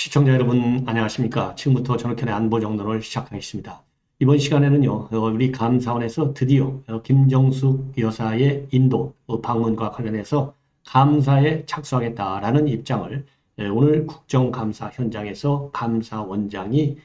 시청자 여러분 안녕하십니까? 지금부터 전학현의 안보 정론을 시작하겠습니다. 이번 시간에는요, 우리 감사원에서 드디어 김정숙 여사의 인도 방문과 관련해서 감사에 착수하겠다라는 입장을 오늘 국정감사 현장에서 감사원장이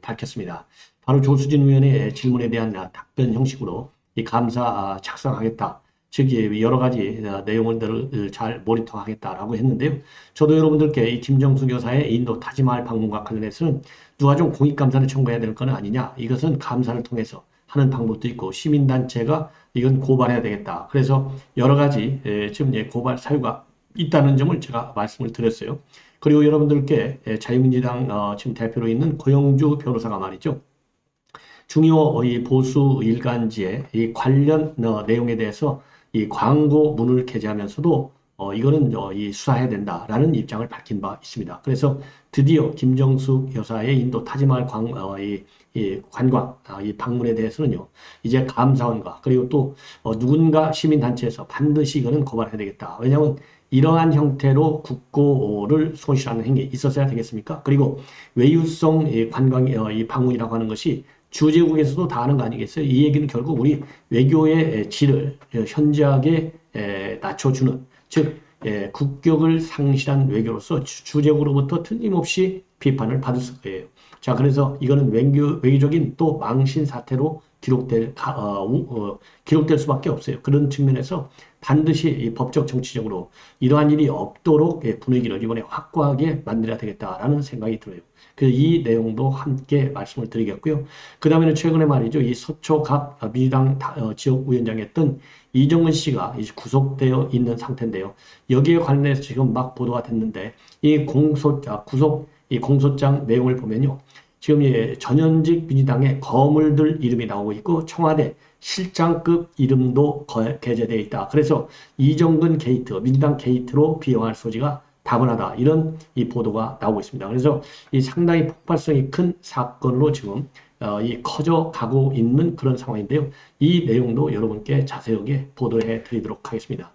밝혔습니다. 바로 조수진 의원의 질문에 대한 답변 형식으로 이 감사 착수하겠다. 즉 여러 가지 내용들을 잘 모니터하겠다라고 했는데요. 저도 여러분들께 이 김정숙 여사의 인도 타지마할 방문과 관련해서는 누가 좀 공익감사를 청구해야 될 건 아니냐. 이것은 감사를 통해서 하는 방법도 있고 시민단체가 이건 고발해야 되겠다. 그래서 여러 가지 지금 고발 사유가 있다는 점을 제가 말씀을 드렸어요. 그리고 여러분들께 자유민주당 지금 대표로 있는 고영주 변호사가 말이죠. 중요 이 보수 일간지의 이 관련 내용에 대해서 이 광고문을 게재하면서도 이거는 이 수사해야 된다라는 입장을 밝힌 바 있습니다. 그래서 드디어 김정숙 여사의 인도 타지마할 이 관광, 이 방문에 대해서는요, 이제 감사원과 그리고 또 누군가 시민단체에서 반드시 이거는 고발해야 되겠다. 왜냐하면 이러한 형태로 국고를 손실하는 행위 있었어야 되겠습니까? 그리고 외유성 관광 이 방문이라고 하는 것이 주재국에서도 다 하는 거 아니겠어요? 이 얘기는 결국 우리 외교의 질을 현저하게 낮춰주는, 즉 국격을 상실한 외교로서 주재국으로부터 틀림없이 비판을 받을 거예요. 자, 그래서 이거는 외교적인 또 망신 사태로 기록될 수밖에 없어요. 그런 측면에서 반드시 법적 정치적으로 이러한 일이 없도록 분위기를 이번에 확고하게 만들어야 되겠다라는 생각이 들어요. 그래서 이 내용도 함께 말씀을 드리겠고요. 그 다음에는 최근에 말이죠. 이 서초갑 민주당 지역위원장이었던 이정은 씨가 이제 구속되어 있는 상태인데요. 여기에 관련해서 지금 막 보도가 됐는데 이 공소장 내용을 보면요. 지금 전현직 민주당의 거물들 이름이 나오고 있고 청와대 실장급 이름도 게재되어 있다. 그래서 이정근 게이트, 민주당 게이트로 비용할 소지가 다분하다. 이런 이 보도가 나오고 있습니다. 그래서 이 상당히 폭발성이 큰 사건으로 지금 이 커져 가고 있는 그런 상황인데요. 이 내용도 여러분께 자세하게 보도를 해 드리도록 하겠습니다.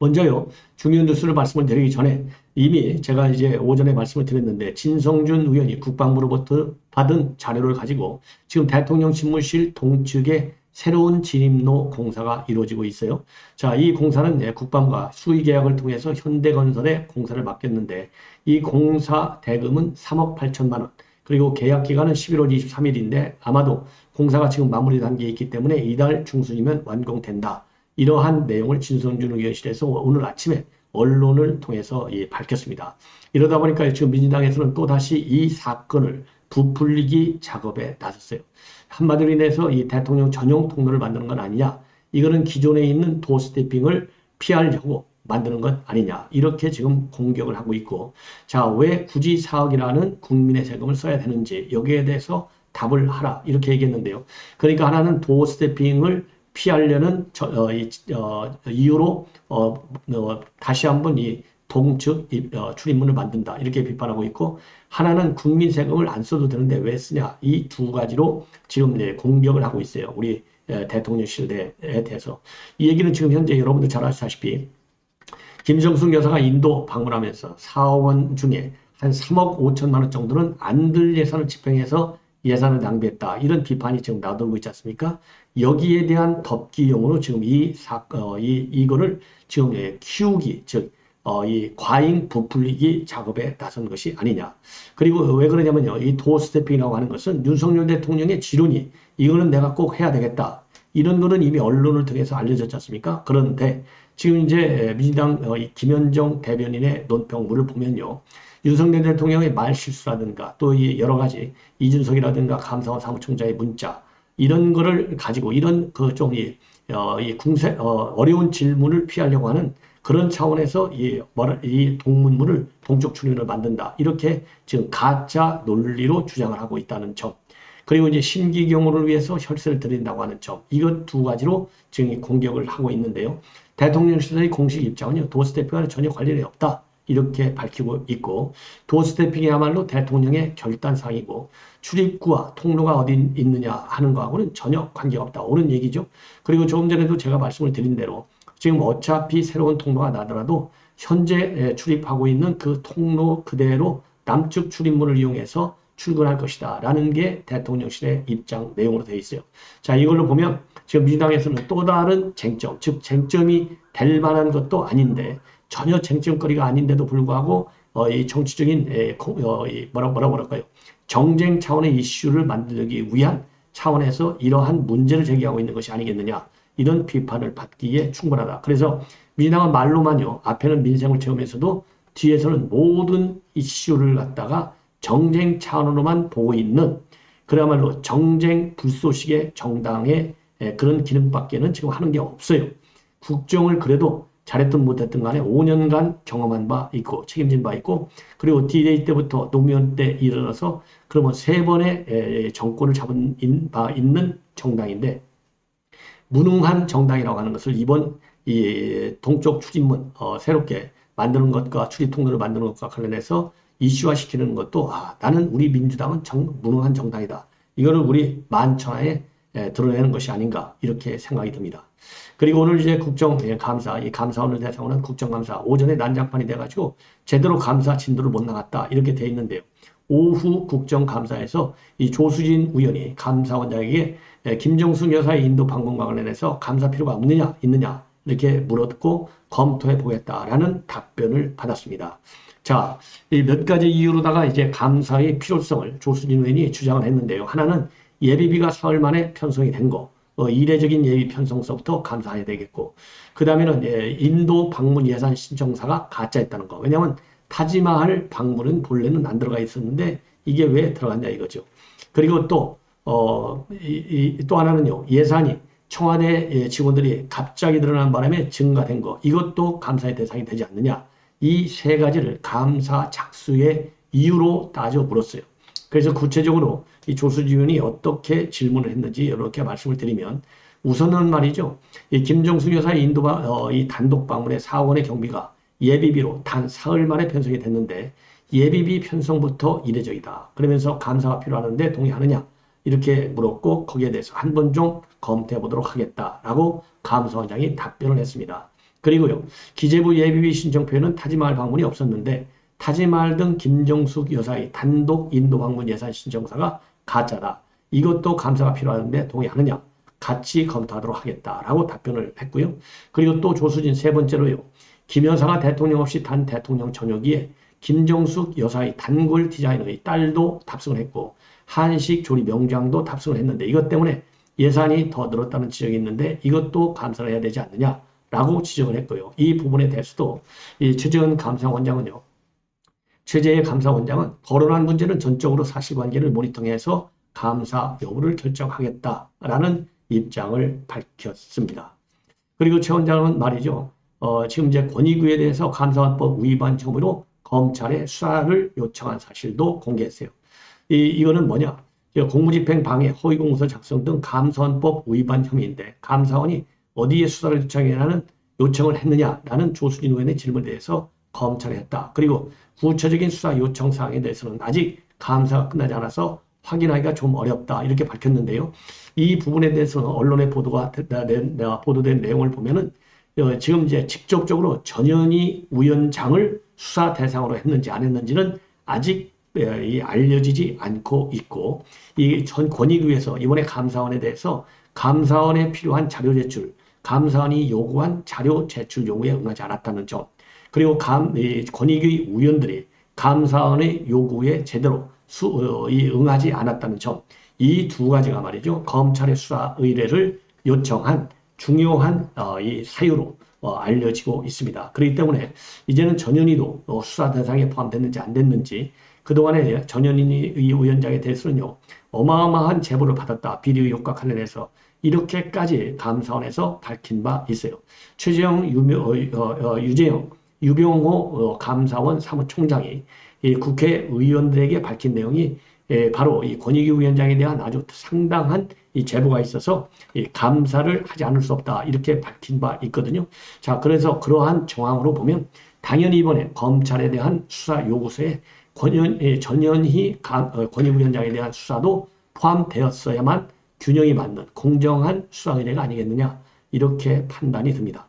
먼저요, 중요한 뉴스를 말씀을 드리기 전에 이미 제가 이제 오전에 말씀을 드렸는데 진성준 의원이 국방부로부터 받은 자료를 가지고 지금 대통령 집무실 동측에 새로운 진입로 공사가 이루어지고 있어요. 자, 이 공사는 국방부가 수의계약을 통해서 현대건설에 공사를 맡겼는데 이 공사 대금은 3억 8천만 원. 그리고 계약 기간은 11월 23일인데 아마도 공사가 지금 마무리 단계에 있기 때문에 이달 중순이면 완공된다. 이러한 내용을 진성준 의원실에서 오늘 아침에 언론을 통해서 밝혔습니다. 이러다 보니까 지금 민주당에서는 또다시 이 사건을 부풀리기 작업에 나섰어요. 한마디로 인해서 이 대통령 전용 통로를 만드는 건 아니냐. 이거는 기존에 있는 도스태핑을 피하려고 만드는 것 아니냐. 이렇게 지금 공격을 하고 있고, 자, 왜 굳이 4억이라는 국민의 세금을 써야 되는지 여기에 대해서 답을 하라. 이렇게 얘기했는데요. 그러니까 하나는 도스태핑을 피하려는 이유로 다시 한번 이 동측 출입문을 만든다. 이렇게 비판하고 있고, 하나는 국민 세금을 안 써도 되는데 왜 쓰냐. 이 두 가지로 지금 공격을 하고 있어요. 우리 대통령실에 대해서. 이 얘기는 지금 현재 여러분들 잘 아시다시피 김정숙 여사가 인도 방문하면서 4억 원 중에 한 3억 5천만 원 정도는 안 들 예산을 집행해서 예산을 낭비했다. 이런 비판이 지금 나돌고 있지 않습니까? 여기에 대한 덮기용으로 지금 이거를 지금 키우기, 즉, 이 과잉 부풀리기 작업에 나선 것이 아니냐. 그리고 왜 그러냐면요. 이 도어스태핑이라고 하는 것은 윤석열 대통령의 지론이 이거는 내가 꼭 해야 되겠다. 이런 거는 이미 언론을 통해서 알려졌지 않습니까? 그런데 지금 이제 민주당 김현정 대변인의 논평물을 보면요. 윤석열 대통령의 말 실수라든가 또 여러 가지 이준석이라든가 감사원 사무총장의 문자 이런 거를 가지고 이런 어려운 질문을 피하려고 하는 그런 차원에서 이 동문물을 동쪽 출입문을 만든다. 이렇게 지금 가짜 논리로 주장을 하고 있다는 점. 그리고 이제 심기경호를 위해서 혈세를 드린다고 하는 점. 이것 두 가지로 지금 공격을 하고 있는데요. 대통령실의 공식 입장은요. 도스태핑과는 전혀 관련이 없다. 이렇게 밝히고 있고 도스태핑이야말로 대통령의 결단사항이고 출입구와 통로가 어디 있느냐 하는 거하고는 전혀 관계가 없다. 옳은 얘기죠. 그리고 조금 전에도 제가 말씀을 드린 대로 지금 어차피 새로운 통로가 나더라도 현재 출입하고 있는 그 통로 그대로 남측 출입문을 이용해서 출근할 것이다 라는 게 대통령실의 입장 내용으로 되어 있어요. 자, 이걸로 보면 지금 민주당에서는 또 다른 쟁점, 즉 쟁점이 될 만한 것도 아닌데 전혀 쟁점거리가 아닌데도 불구하고 이 정치적인 뭐라고 할까요? 정쟁 차원의 이슈를 만들기 위한 차원에서 이러한 문제를 제기하고 있는 것이 아니겠느냐, 이런 비판을 받기에 충분하다. 그래서 민주당은 말로만요, 앞에는 민생을 채우면서도 뒤에서는 모든 이슈를 갖다가 정쟁 차원으로만 보고 있는, 그야말로 정쟁 불쏘시개 정당의 그런 기능밖에는 지금 하는 게 없어요. 국정을 그래도 잘했든 못했든 간에 5년간 경험한 바 있고 책임진 바 있고, 그리고 D-Day 때부터 노무현 때 일어나서 그러면 3번의 정권을 잡은 바 있는 정당인데, 무능한 정당이라고 하는 것을 이번 이 동쪽 출입문 새롭게 만드는 것과 출입 통로를 만드는 것과 관련해서 이슈화시키는 것도 나는 우리 민주당은 무능한 정당이다, 이거를 우리 만천하에 드러내는 것이 아닌가, 이렇게 생각이 듭니다. 그리고 오늘 이제 국정감사, 이 감사원을 대상으로 한 국정감사 오전에 난장판이 돼가지고 제대로 감사 진도를 못 나갔다, 이렇게 돼 있는데요. 오후 국정감사에서 이 조수진 의원이 감사원장에게 김정숙 여사의 인도 방문과 관련해서 감사 필요가 없느냐 있느냐 이렇게 물었고 검토해 보겠다라는 답변을 받았습니다. 자, 이 몇 가지 이유로다가 이제 감사의 필요성을 조수진 의원이 주장을 했는데요. 하나는 예비비가 사흘 만에 편성이 된 거, 이례적인 예비 편성서부터 감사해야 되겠고, 그 다음에는 인도 방문 예산 신청사가 가짜였다는 거. 왜냐하면 타지마할 방문은 본래는 안 들어가 있었는데 이게 왜 들어갔냐 이거죠. 그리고 또 하나는요, 예산이 청와대 직원들이 갑자기 늘어난 바람에 증가된 거, 이것도 감사의 대상이 되지 않느냐. 이 3가지를 감사 착수의 이유로 따져 물었어요. 그래서 구체적으로 이 조수진 의원이 어떻게 질문을 했는지 이렇게 말씀을 드리면, 우선은 말이죠, 이 김정숙 여사의 이 단독 방문에 4억 원의 경비가 예비비로 단 사흘 만에 편성이 됐는데 예비비 편성부터 이례적이다. 그러면서 감사가 필요하는데 동의하느냐, 이렇게 물었고 거기에 대해서 한 번 좀 검토해 보도록 하겠다라고 감사원장이 답변을 했습니다. 그리고요, 기재부 예비비 신청표에는 타지마할 방문이 없었는데 타지마할 등 김정숙 여사의 단독 인도 방문 예산 신청사가 가짜다, 이것도 감사가 필요하는데 동의하느냐, 같이 검토하도록 하겠다라고 답변을 했고요. 그리고 또 조수진 3번째로요, 김 여사가 대통령 없이 탄 대통령 전용기에 김정숙 여사의 단골 디자이너의 딸도 탑승을 했고 한식 조리 명장도 탑승을 했는데 이것 때문에 예산이 더 늘었다는 지적이 있는데 이것도 감사를 해야 되지 않느냐라고 지적을 했고요. 이 부분에 대해서도 이 최재형 감사원장은요, 최재해 감사원장은 거론한 문제는 전적으로 사실관계를 모니터링해서 감사 여부를 결정하겠다라는 입장을 밝혔습니다. 그리고 최 원장은 말이죠, 지금 이제 권익위에 대해서 감사원법 위반 혐의로 검찰에 수사를 요청한 사실도 공개했어요. 이거는 뭐냐? 공무집행 방해, 허위공문서 작성 등 감사원법 위반 혐의인데 감사원이 어디에 수사를 요청하는 요청을 했느냐라는 조수진 의원의 질문에 대해서 검찰에 했다. 그리고 구체적인 수사 요청 사항에 대해서는 아직 감사가 끝나지 않아서 확인하기가 좀 어렵다, 이렇게 밝혔는데요. 이 부분에 대해서는 언론에 보도된 내용을 보면은 지금 이제 직접적으로 전현희 위원장을 수사 대상으로 했는지 안 했는지는 아직 알려지지 않고 있고, 이 전 권익위에서 이번에 감사원에 대해서 감사원에 필요한 자료 제출, 감사원이 요구한 자료 제출 요구에 응하지 않았다는 점, 그리고 권익위 위원들이 감사원의 요구에 제대로 응하지 않았다는 점, 이 2가지가 말이죠, 검찰의 수사 의뢰를 요청한 중요한 이 사유로 알려지고 있습니다. 그렇기 때문에 이제는 전현희도 수사 대상에 포함됐는지 안 됐는지, 그동안에 전현희 위원장에 대해서는요, 어마어마한 제보를 받았다, 비리 의혹과 관련해서 이렇게까지 감사원에서 밝힌 바 있어요. 최재형, 유병호 감사원 사무총장이 이 국회의원들에게 밝힌 내용이 바로 이 권익위 위원장에 대한 아주 상당한 이 제보가 있어서 이 감사를 하지 않을 수 없다, 이렇게 밝힌 바 있거든요. 자, 그래서 그러한 정황으로 보면 당연히 이번에 검찰에 대한 수사 요구서에 전현희 권익위원장에 대한 수사도 포함되었어야만 균형이 맞는 공정한 수사 의뢰가 아니겠느냐, 이렇게 판단이 듭니다.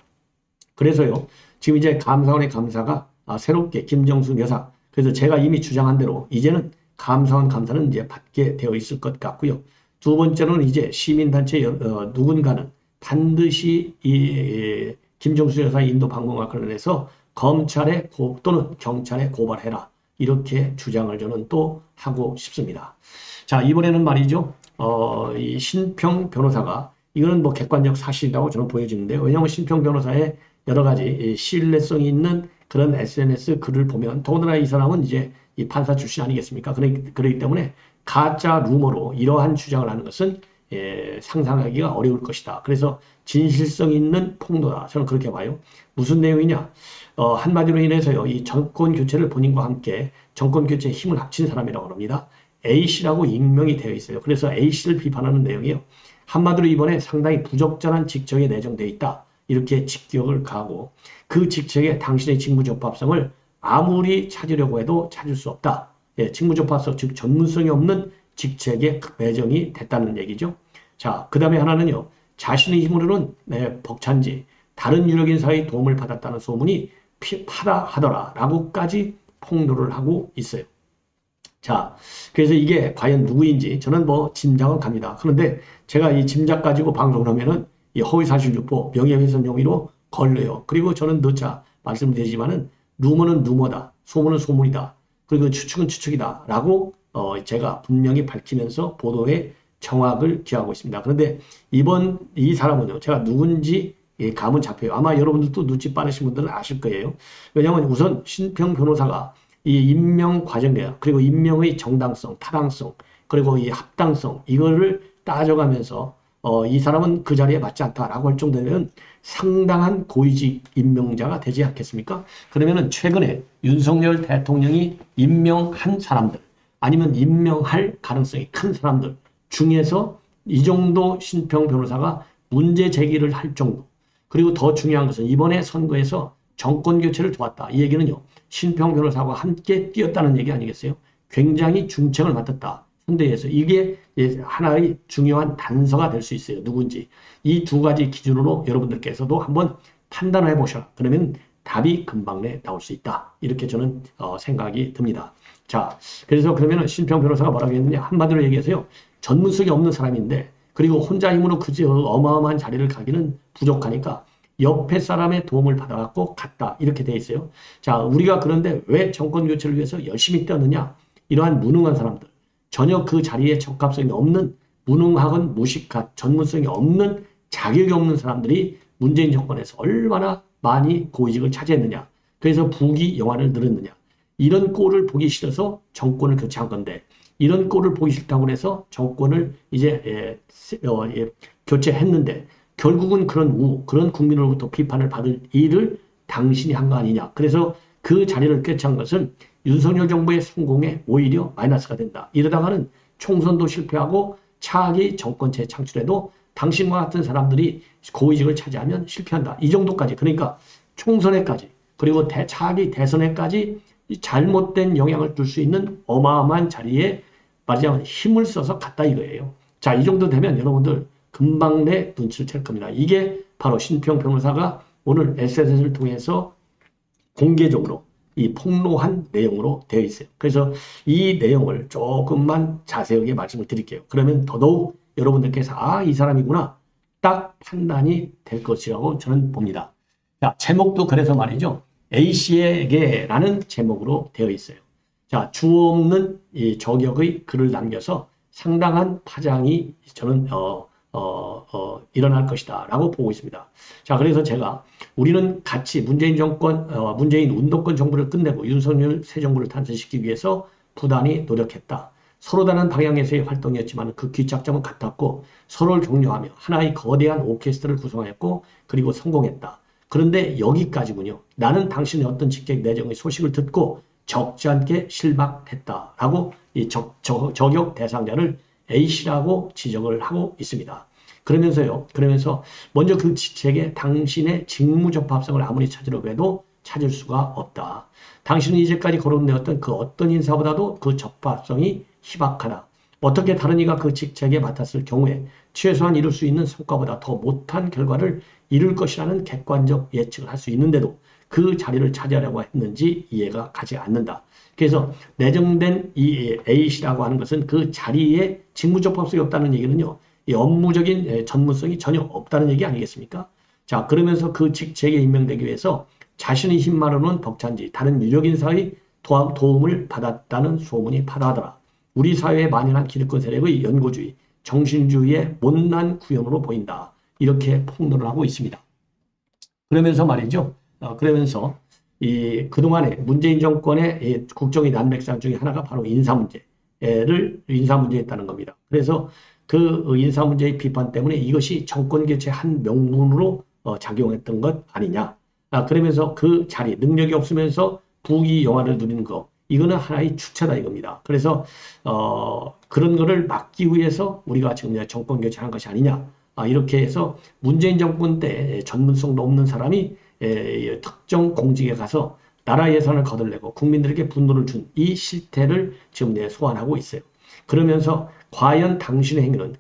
그래서요, 지금 이제 감사원의 감사가 새롭게 김정숙 여사 그래서 제가 이미 주장한 대로 이제는 감사는 이제 받게 되어 있을 것 같고요. 두 번째로는 이제 시민단체 누군가는 반드시 이 김정수 여사의 인도 방문과 관련해서 검찰에 또는 경찰에 고발해라. 이렇게 주장을 저는 또 하고 싶습니다. 자, 이번에는 말이죠. 이 신평 변호사가 이거는 뭐 객관적 사실이라고 저는 보여지는데요. 왜냐하면 신평 변호사의 여러 가지 신뢰성이 있는 그런 SNS 글을 보면 더군다나 이 사람은 이제 이 판사 출신 아니겠습니까? 그렇기 때문에 가짜 루머로 이러한 주장을 하는 것은 상상하기가 어려울 것이다. 그래서 진실성 있는 폭로다. 저는 그렇게 봐요. 무슨 내용이냐? 한마디로 인해서요. 이 정권 교체를 본인과 함께 정권 교체에 힘을 합친 사람이라고 합니다. A씨라고 익명이 되어 있어요. 그래서 A씨를 비판하는 내용이에요. 한마디로 이번에 상당히 부적절한 직책에 내정되어 있다. 이렇게 직격을 가하고 그 직책에 당신의 직무적합성을 아무리 찾으려고 해도 찾을 수 없다. 직무적합성, 즉 전문성이 없는 직책에 배정이 됐다는 얘기죠. 자, 그 다음에 하나는요. 자신의 힘으로는 벅찬지 다른 유력 인사의 도움을 받았다는 소문이 파다 하더라 라고까지 폭로를 하고 있어요. 자, 그래서 이게 과연 누구인지 저는 뭐 짐작은 갑니다. 그런데 제가 이 짐작 가지고 방송을 하면은 이 허위사실 유포, 명예훼손 혐의로 걸려요. 그리고 저는 누차 말씀드리지만은 루머는 루머다, 소문은 소문이다, 그리고 추측은 추측이다 라고 제가 분명히 밝히면서 보도에 정확을 기하고 있습니다. 그런데 이번 이 사람은요, 제가 누군지 감은 잡혀요. 아마 여러분들도 눈치 빠르신 분들은 아실 거예요. 왜냐하면 우선 신평 변호사가 이 임명 과정이에요. 그리고 임명의 정당성, 타당성, 그리고 이 합당성 이거를 따져가면서 이 사람은 그 자리에 맞지 않다라고 할 정도면 상당한 고위직 임명자가 되지 않겠습니까? 그러면은 최근에 윤석열 대통령이 임명한 사람들 아니면 임명할 가능성이 큰 사람들 중에서 이 정도 신평 변호사가 문제 제기를 할 정도, 그리고 더 중요한 것은 이번에 선거에서 정권 교체를 도왔다. 이 얘기는요. 신평 변호사와 함께 뛰었다는 얘기 아니겠어요? 굉장히 중책을 맡았다. 선대위에서. 이게 하나의 중요한 단서가 될 수 있어요. 누군지. 이 두 가지 기준으로 여러분들께서도 한번 판단을 해보셔라. 그러면 답이 금방 나올 수 있다. 이렇게 저는 생각이 듭니다. 자, 그래서 그러면 신평 변호사가 뭐라고 했느냐. 한마디로 얘기해서요. 전문성이 없는 사람인데 그리고 혼자 힘으로 그저 어마어마한 자리를 가기는 부족하니까 옆에 사람의 도움을 받아갖고 갔다. 이렇게 돼 있어요. 자, 우리가 그런데 왜 정권 교체를 위해서 열심히 뛰었느냐? 이러한 무능한 사람들, 전혀 그 자리에 적합성이 없는 무능하건 무식한 전문성이 없는 자격이 없는 사람들이 문재인 정권에서 얼마나 많이 고위직을 차지했느냐. 그래서 부귀 영화를 늘었느냐. 이런 꼴을 보기 싫어서 정권을 교체한 건데 이런 꼴을 보기 싫다고 해서 정권을 이제 교체했는데 결국은 그런 국민으로부터 비판을 받을 일을 당신이 한 거 아니냐. 그래서 그 자리를 꿰찬 것은 윤석열 정부의 성공에 오히려 마이너스가 된다. 이러다가는 총선도 실패하고 차기 정권체 창출에도 당신과 같은 사람들이 고위직을 차지하면 실패한다. 이 정도까지. 그러니까 총선에까지 그리고 차기 대선에까지 잘못된 영향을 줄 수 있는 어마어마한 자리에 말하자면 힘을 써서 갔다 이거예요. 자, 이 정도 되면 여러분들 금방 내 눈치를 챌 겁니다. 이게 바로 신평 변호사가 오늘 SNS를 통해서 공개적으로 이 폭로한 내용으로 되어 있어요. 그래서 이 내용을 조금만 자세하게 말씀을 드릴게요. 그러면 더더욱 여러분들께서 이 사람이구나 딱 판단이 될 것이라고 저는 봅니다. 자, 제목도 그래서 말이죠. A씨에게라는 제목으로 되어 있어요. 자, 주어 없는 이 저격의 글을 남겨서 상당한 파장이 저는 일어날 것이다 라고 보고 있습니다. 자, 그래서 제가 우리는 같이 문재인 운동권 정부를 끝내고 윤석열 새 정부를 탄생시키기 위해서 부단히 노력했다. 서로 다른 방향에서의 활동이었지만 그 귀착점은 같았고 서로를 격려하며 하나의 거대한 오케스트라를 구성하였고 그리고 성공했다. 그런데 여기까지군요. 나는 당신의 어떤 직책 내정의 소식을 듣고 적지 않게 실망했다라고 이 저격 대상자를 A씨라고 지적을 하고 있습니다. 그러면서 먼저 그 직책에 당신의 직무적합성을 아무리 찾으려고 해도 찾을 수가 없다. 당신은 이제까지 거론되었던 그 어떤 인사보다도 그 적합성이 희박하다. 어떻게 다른 이가 그 직책에 맡았을 경우에 최소한 이룰 수 있는 성과보다 더 못한 결과를 이룰 것이라는 객관적 예측을 할 수 있는데도 그 자리를 차지하려고 했는지 이해가 가지 않는다. 그래서 내정된 이 A씨라고 하는 것은 그 자리에 직무적 법성이 없다는 얘기는요. 이 업무적인 전문성이 전혀 없다는 얘기 아니겠습니까? 자, 그러면서 그 직책에 임명되기 위해서 자신의 힘만으로는 벅찬지 다른 유력 인사의 도움을 받았다는 소문이 파다하더라. 우리 사회에 만연한 기득권 세력의 연고주의, 정신주의의 못난 구현으로 보인다. 이렇게 폭로를 하고 있습니다. 그러면서 말이죠. 그러면서 이 그동안에 문재인 정권의 이 국정의 난맥상 중에 하나가 바로 인사 문제였다는 겁니다. 그래서 그 인사 문제의 비판 때문에 이것이 정권 교체 한 명분으로 작용했던 것 아니냐. 그러면서 그 자리, 능력이 없으면서 부귀 영화를 누리는 거, 이거는 하나의 주체다 이겁니다. 그래서 그런 거를 막기 위해서 우리가 지금 정권 교체한 것이 아니냐. 이렇게 해서 문재인 정권 때 전문성도 없는 사람이 특정 공직에 가서 나라 예산을 거덜내고 국민들에게 분노를 준 이 실태를 지금 소환하고 있어요. 그러면서 과연 당신의 행위는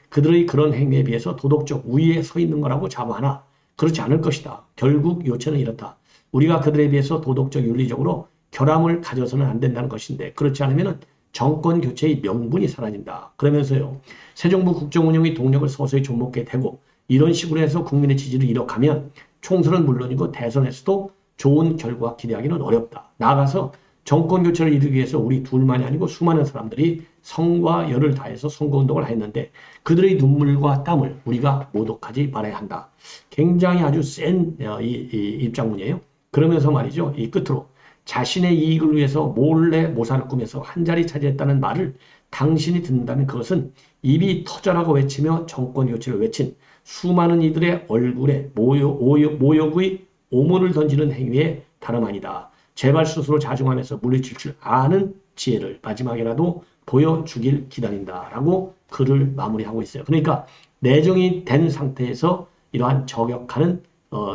그들의 그런 행위에 비해서 도덕적 우위에 서 있는 거라고 자부하나? 그렇지 않을 것이다. 결국 요체는 이렇다. 우리가 그들에 비해서 도덕적 윤리적으로 결함을 가져서는 안 된다는 것인데 그렇지 않으면 정권 교체의 명분이 사라진다. 그러면서요. 새 정부 국정 운영의 동력을 서서히 좀먹게 되고 이런 식으로 해서 국민의 지지를 잃어가면 총선은 물론이고 대선에서도 좋은 결과 기대하기는 어렵다. 나아가서 정권 교체를 이루기 위해서 우리 둘만이 아니고 수많은 사람들이 성과 열을 다해서 선거운동을 했는데 그들의 눈물과 땀을 우리가 모독하지 말아야 한다. 굉장히 아주 센 입장문이에요. 그러면서 말이죠. 이 끝으로 자신의 이익을 위해서 몰래 모사를 꾸며서 한 자리 차지했다는 말을 당신이 듣는다면 그것은 입이 터져라고 외치며 정권 교체를 외친 수많은 이들의 얼굴에 모욕의 오물을 던지는 행위에 다름 아니다. 제발 스스로 자중하면서 물리칠 줄 아는 지혜를 마지막에라도 보여주길 기다린다. 라고 글을 마무리하고 있어요. 그러니까 내정이 된 상태에서 이러한 저격하는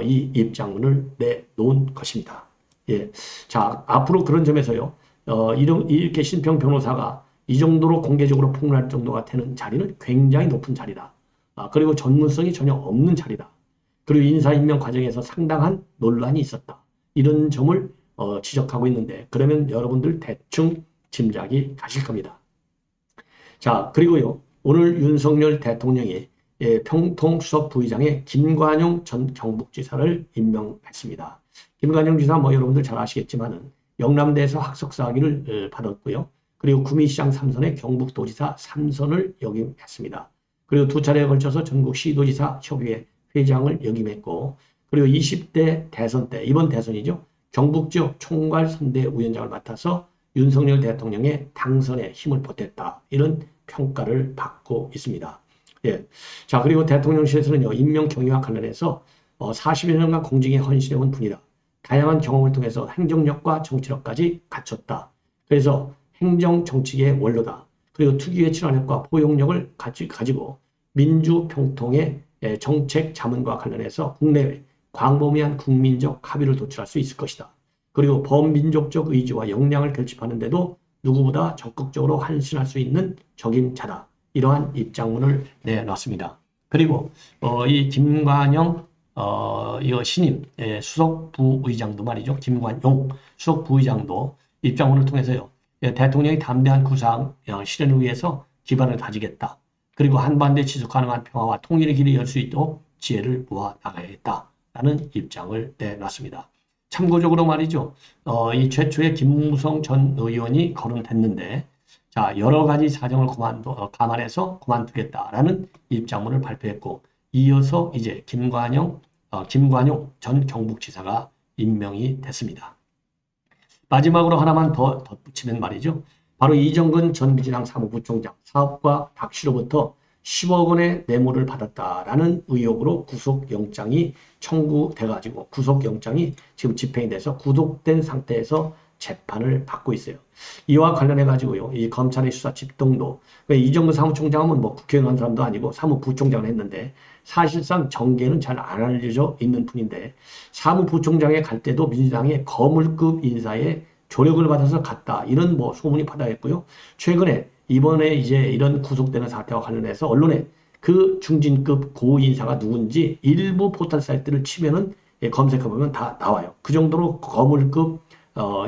이 입장문을 내놓은 것입니다. 예. 자, 앞으로 그런 점에서요. 이렇게 신평 변호사가 이 정도로 공개적으로 폭로할 정도가 되는 자리는 굉장히 높은 자리다. 그리고 전문성이 전혀 없는 자리다. 그리고 인사임명 과정에서 상당한 논란이 있었다. 이런 점을 지적하고 있는데 그러면 여러분들 대충 짐작이 가실 겁니다. 자, 그리고요. 오늘 윤석열 대통령이 평통수석 부의장에 김관용 전 경북지사를 임명했습니다. 김관용 지사 여러분들 잘 아시겠지만은 영남대에서 학석사 학위를 받았고요. 그리고 구미시장 3선에 경북도지사 3선을 역임했습니다. 그리고 두 차례에 걸쳐서 전국시도지사 협의회 회장을 역임했고 그리고 20대 대선 때 이번 대선이죠. 경북지역 총괄선대위원장을 맡아서 윤석열 대통령의 당선에 힘을 보탰다. 이런 평가를 받고 있습니다. 예. 자, 그리고 대통령실에서는요, 임명 경위와 관련해서 40여 년간 공직에 헌신해온 분이다. 다양한 경험을 통해서 행정력과 정치력까지 갖췄다. 그래서 행정 정치계의 원로다. 그리고 특유의 친화력과 포용력을 가지고 민주평통의 정책 자문과 관련해서 국내외 광범위한 국민적 합의를 도출할 수 있을 것이다. 그리고 범민족적 의지와 역량을 결집하는 데도 누구보다 적극적으로 헌신할 수 있는 적임자다. 이러한 입장문을 내놨습니다. 그리고 이 김관영 이 신임 수석 부의장도 말이죠. 김관용 수석 부의장도 입장문을 통해서요. 대통령이 담대한 구상 실현을 위해서 기반을 다지겠다. 그리고 한반도에 지속 가능한 평화와 통일의 길을 열 수 있도록 지혜를 모아 나가야겠다라는 입장을 내놨습니다. 참고적으로 말이죠. 이 최초의 김무성 전 의원이 거론됐는데 자, 여러 가지 사정을 감안해서 그만두겠다라는 입장문을 발표했고 이어서 이제 김관용 전 경북지사가 임명이 됐습니다. 마지막으로 하나만 더 덧붙이면 말이죠. 바로 이정근 전 민주당 사무부총장 사업과 박씨로부터 10억 원의 뇌물을 받았다라는 의혹으로 구속영장이 청구돼가지고 구속영장이 지금 집행이 돼서 구속된 상태에서 재판을 받고 있어요. 이와 관련해가지고요, 이 검찰의 수사 집동도, 이정근 사무총장은 국회의원 한 사람도 아니고 사무부총장을 했는데, 사실상 정계는 잘 안 알려져 있는 분인데, 사무부총장에 갈 때도 민주당의 거물급 인사에 조력을 받아서 갔다. 이런 소문이 파다했고요. 최근에 이번에 이제 이런 구속되는 사태와 관련해서 언론에 그 중진급 고인사가 누군지 일부 포털 사이트를 치면은 검색해보면 다 나와요. 그 정도로 거물급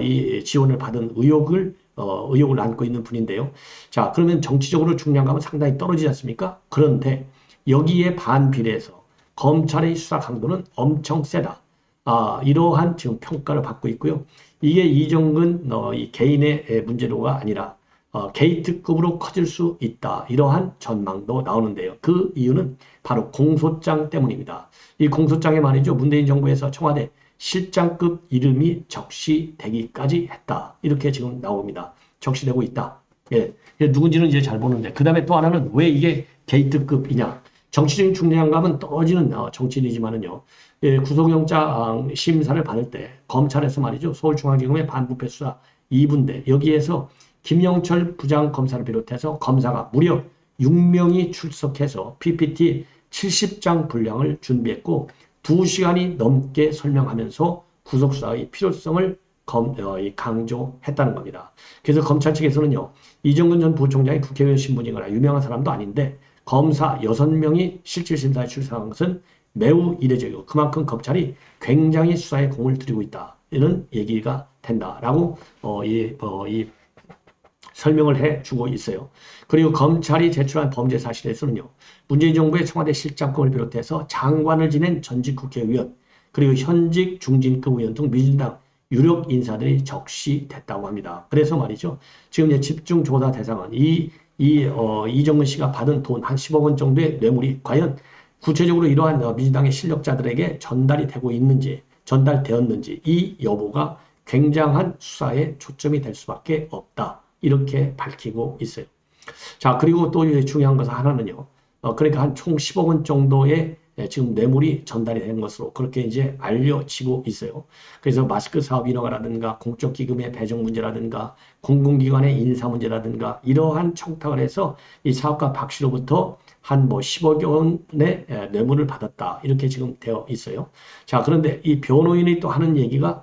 이 지원을 받은 의혹을 안고 있는 분인데요. 자, 그러면 정치적으로 중량감은 상당히 떨어지지 않습니까? 그런데 여기에 반비례해서 검찰의 수사 강도는 엄청 세다. 이러한 지금 평가를 받고 있고요. 이게 이정근 이 개인의 문제로가 아니라 게이트급으로 커질 수 있다. 이러한 전망도 나오는데요. 그 이유는 바로 공소장 때문입니다. 이 공소장에 말이죠. 문재인 정부에서 청와대 실장급 이름이 적시되기까지 했다. 이렇게 지금 나옵니다. 적시되고 있다. 예, 누군지는 이제 잘 보는데 그 다음에 또 하나는 왜 이게 게이트급이냐. 정치적인 중량감은 떨어지는 정치인이지만은요. 예, 구속영장 심사를 받을 때 검찰에서 말이죠. 서울중앙지검의 반부패 수사 2분대 여기에서 김영철 부장검사를 비롯해서 검사가 무려 6명이 출석해서 PPT 70장 분량을 준비했고 2시간이 넘게 설명하면서 구속수사의 필요성을 강조했다는 겁니다. 그래서 검찰 측에서는요. 이정근 전 부총장이 국회의원 신분이거나 유명한 사람도 아닌데 검사 6명이 실질심사에 출석한 것은 매우 이례적이고 그만큼 검찰이 굉장히 수사에 공을 들이고 있다. 이런 얘기가 된다라고 설명을 해주고 있어요. 그리고 검찰이 제출한 범죄 사실에서는요. 문재인 정부의 청와대 실장급을 비롯해서 장관을 지낸 전직 국회의원 그리고 현직 중진급 의원 등 민주당 유력 인사들이 적시됐다고 합니다. 그래서 말이죠. 지금 이제 집중조사 대상은 이정근 씨가 받은 돈 한 10억 원 정도의 뇌물이 과연 구체적으로 이러한 민주당의 실력자들에게 전달이 되고 있는지 전달되었는지 이 여부가 굉장한 수사에 초점이 될 수밖에 없다. 이렇게 밝히고 있어요. 자, 그리고 또 중요한 것은 하나는요. 그러니까 한 총 10억 원 정도의 지금 뇌물이 전달이 된 것으로 그렇게 이제 알려지고 있어요. 그래서 마스크 사업 인허가라든가 공적 기금의 배정 문제라든가 공공기관의 인사 문제라든가 이러한 청탁을 해서 이 사업가 박 씨로부터 한 10억 원의 뇌물을 받았다. 이렇게 지금 되어 있어요. 자, 그런데 이 변호인이 또 하는 얘기가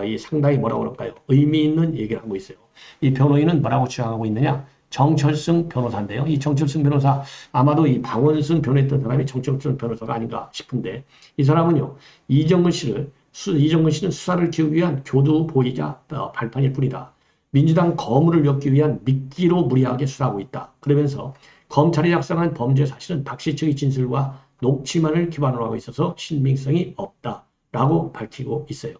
이 상당히 뭐라고 그럴까요? 의미 있는 얘기를 하고 있어요. 이 변호인은 뭐라고 주장하고 있느냐? 정철승 변호사인데요. 이 정철승 변호사 아마도 이 방원순 변호했던 사람이 정철승 변호사가 아닌가 싶은데 이 사람은요. 이정근 씨는 수사를 지우기 위한 교두보이자 발판일 뿐이다. 민주당 거물을 엮기 위한 미끼로 무리하게 수사하고 있다. 그러면서 검찰이 작성한 범죄 사실은 박 씨 측의 진술과 녹취만을 기반으로 하고 있어서 신빙성이 없다라고 밝히고 있어요.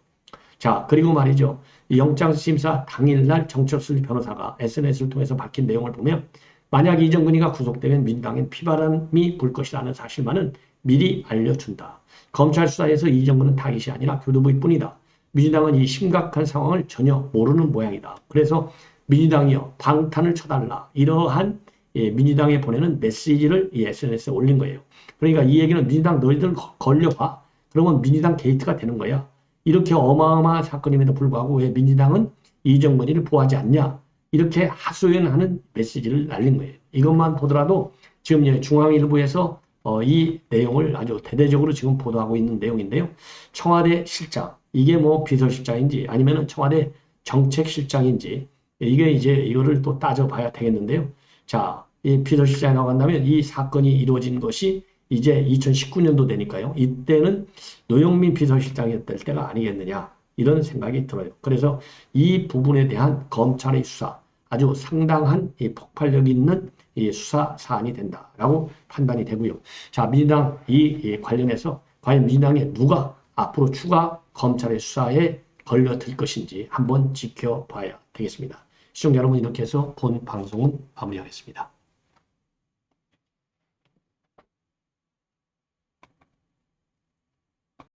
자, 그리고 말이죠. 영장심사 당일날 정철수 변호사가 SNS를 통해서 밝힌 내용을 보면 만약 이정근이가 구속되면 민주당엔 피바람이 불 것이라는 사실만은 미리 알려준다. 검찰 수사에서 이정근은 타깃이 아니라 교도부일 뿐이다. 민주당은 이 심각한 상황을 전혀 모르는 모양이다. 그래서 민주당이요. 방탄을 쳐달라. 이러한 민주당에 보내는 메시지를 이 SNS에 올린 거예요. 그러니까 이 얘기는 민주당 너희들 걸려봐. 그러면 민주당 게이트가 되는 거야. 이렇게 어마어마한 사건임에도 불구하고 왜 민주당은 이정근이를 보호하지 않냐. 이렇게 하소연하는 메시지를 날린 거예요. 이것만 보더라도 지금 중앙일보에서 이 내용을 아주 대대적으로 지금 보도하고 있는 내용인데요. 청와대 실장, 이게 뭐 비서실장인지 아니면 청와대 정책실장인지 이게 이제 이거를 또 따져봐야 되겠는데요. 자, 이 비서실장이 나간다면 이 사건이 이루어진 것이 이제 2019년도 되니까요. 이때는 노영민 비서실장이었을 때가 아니겠느냐 이런 생각이 들어요. 그래서 이 부분에 대한 검찰의 수사 아주 상당한 이 폭발력 있는 이 수사 사안이 된다라고 판단이 되고요. 자, 민주당 이 관련해서 과연 민주당에 누가 앞으로 추가 검찰의 수사에 걸려들 것인지 한번 지켜봐야 되겠습니다. 시청자 여러분 이렇게 해서 본 방송은 마무리하겠습니다.